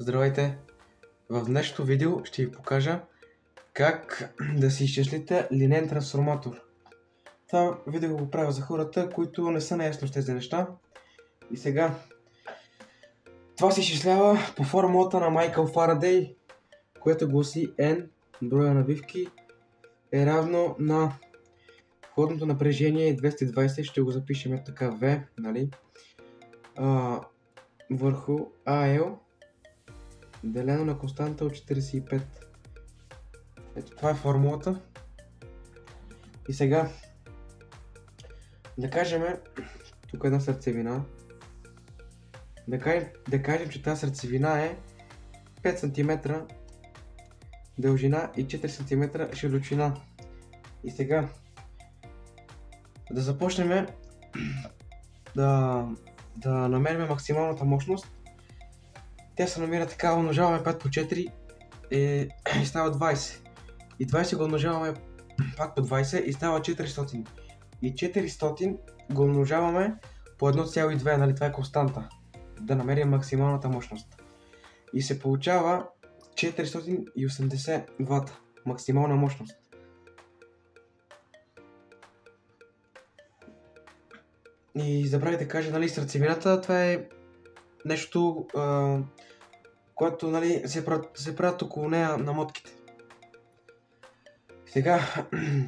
Здравейте! В днешното видео ще ви покажа как да си изчислите линейен трансформатор. Това видео го правя за хората, които не са наясно с тези неща. И сега, това се изчислява по формулата на Майкъл Фарадей, което гласи N, броя навивки, е равно на входното напрежение 220, ще го запишем така V, нали? Върху AL, делено на константа от 45. Ето това е формулата. И сега да кажем, тук е една сърцевина. Да кажем, че тази сърцевина е 5 см дължина и 4 см широчина. И сега да започнем да намерим максималната мощност. Тя се намира така, умножаваме 5 по 4 и става 20. И 20 го умножаваме пак по 20 и става 400. И 400 го умножаваме по 1,2, нали, това е константа. Да намерим максималната мощност. И се получава 480 вата максимална мощност. И забравих да кажа, нали, сърцевината, това е нещо, което, нали, се правят около нея намотките. Сега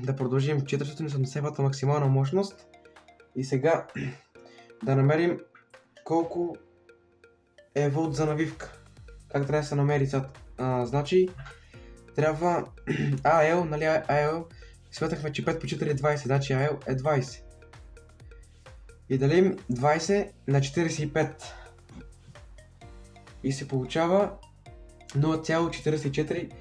да продължим. 480 вата максимална мощност. И сега да намерим колко е волт за навивка. Как трябва да се намери сега? Значи трябва AL, нали, AL сметнахме, че 5 по 4 е 20, значи AL е 20. И делим 20 на 45. И се получава 0,44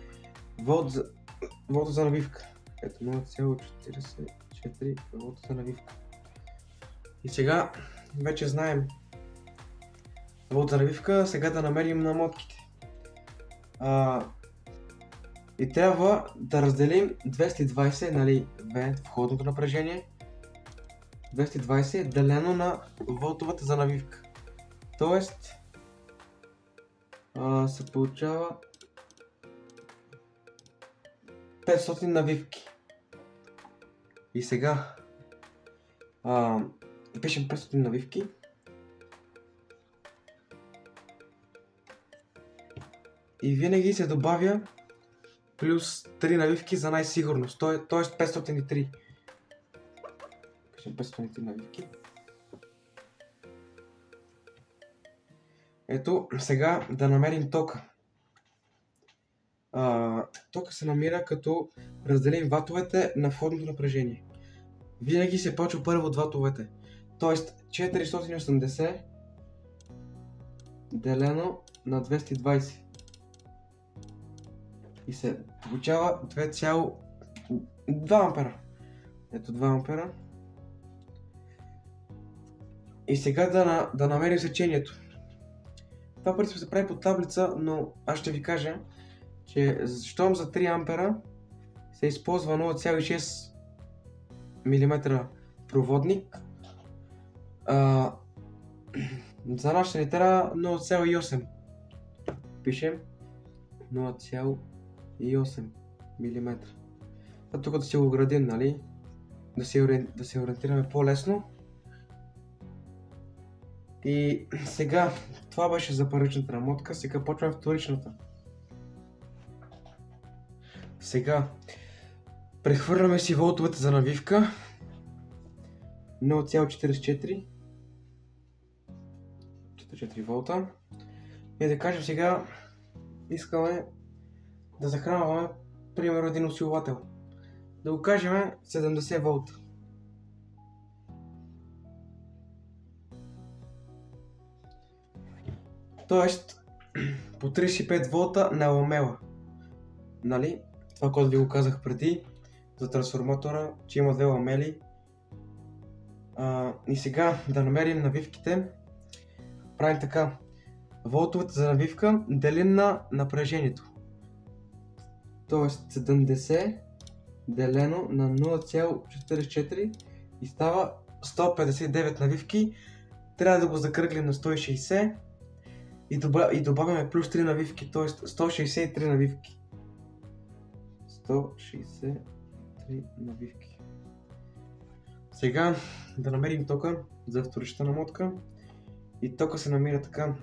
волта за навивка. Ето 0,44 волта за навивка. И сега вече знаем волта за навивка, сега да намерим намотките. И трябва да разделим 220, нали, V, входното напрежение, 220 делено на волтовата за навивка. Тоест се получава 500 навивки. И сега пишем 500 навивки. И винаги се добавя плюс 3 навивки за най-сигурност. т.е. 503. Пишем 503 навивки. Ето, сега да намерим тока. Тока се намира като разделим ватовете на входното напрежение. Винаги се почва първо от ватовете. Тоест 480 делено на 220. И се получава 2,2 ампера. Ето 2 ампера. И сега да намерим сечението. Това принцип се прави по таблица, но аз ще ви кажа, че щом за 3 ампера се използва 0,6 мм проводник, за нашата ни трябва 0,8. Пишем 0,8 мм. Тук да си го градим, нали? Да се ориентираме по-лесно. И сега, това беше за първичната намотка, сега почваме вторичната. Сега прехвърляме си волтовете за навивка 0,44 волта. И да кажем сега искаме да захранваме примерно един усилвател. Да го кажем 70 волта. Тоест по 35 волта на ламела. Нали? Това, което ви го казах преди за трансформатора, че има две ламели. И сега да намерим навивките. Правим така. Волтовете за навивка делим на напрежението. Тоест 70 делено на 0,44 и става 159 навивки. Трябва да го закръглим на 160. и добавяме плюс 3 навивки, т.е. 163 навивки. 163 навивки. Сега да намерим тока за вторична мотка. И тока се намира така.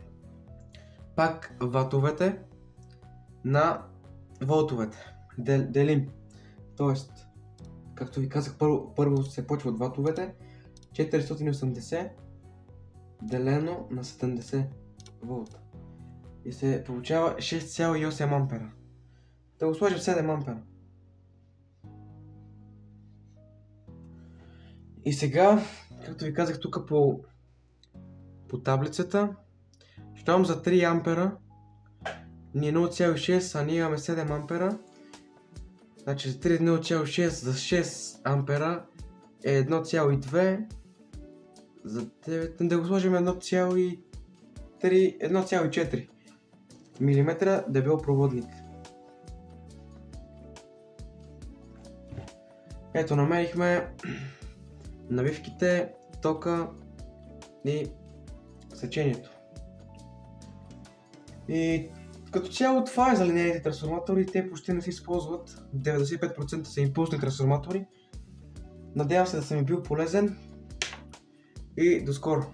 Пак ватовете на волтовете. Делим. Тоест, както ви казах, първо се почва от ватовете. 480 делено на 70 волта. И се получава 6,8 ампера. Да го сложим 7 ампера. И сега, както ви казах тук по таблицата, щом за 3 ампера ни е 0,6, а ние имаме 7 ампера. Значи за 3 0,6 за 6 ампера е 1,2. За 9 да го сложим 1,4 мм дебел проводник. Ето, намерихме навивките, тока и сечението. И като цяло това е за линейните трансформатори, те почти не се използват, 95% са импулсни трансформатори. Надявам се да съм ви бил полезен и до скоро!